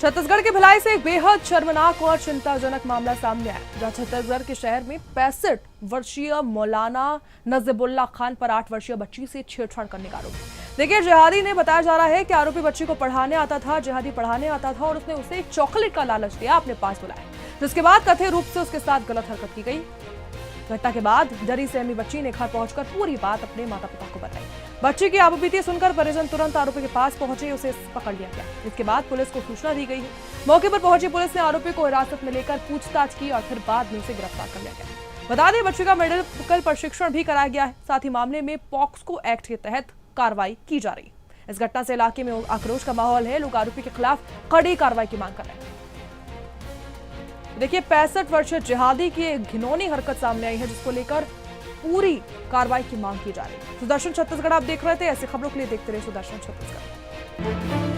छत्तीसगढ़ के भिलाई से एक बेहद शर्मनाक और चिंताजनक मामला सामने आया, जहां छत्तीसगढ़ के शहर में 65 वर्षीय मौलाना नजीबुल्ला खान पर 8 वर्षीय बच्ची से छेड़छाड़ करने का आरोप। देखिए, जिहादी ने बताया जा रहा है कि आरोपी बच्ची को पढ़ाने आता था, जिहादी पढ़ाने आता था और उसने उसे एक चॉकलेट का लालच दिया, अपने पास बुलाया, जिसके बाद कथित रूप से उसके साथ गलत हरकत की गई। घटना के बाद डरी सहमी बच्ची ने घर पहुंचकर पूरी बात अपने माता पिता को बताई। बच्ची की आपबीती सुनकर परिजन तुरंत आरोपी के पास पहुंचे, उसे पकड़ लिया गया। इसके बाद पुलिस को सूचना दी गई है। मौके पर पहुंची पुलिस ने आरोपी को हिरासत में लेकर पूछताछ की और फिर बाद में उसे गिरफ्तार कर लिया गया। बता दें, बच्ची का मेडिकल प्रशिक्षण भी कराया गया है। साथ ही मामले में पॉक्सो एक्ट के तहत कार्रवाई की जा रही है। इस घटना से इलाके में आक्रोश का माहौल है। लोग आरोपी के खिलाफ कड़ी कार्रवाई की मांग कर रहे हैं। देखिए, 65 वर्षीय जिहादी की एक घिनौनी हरकत सामने आई है, जिसको लेकर पूरी कार्रवाई की मांग की जा रही है। सुदर्शन छत्तीसगढ़ आप देख रहे थे। ऐसी खबरों के लिए देखते रहिए सुदर्शन छत्तीसगढ़।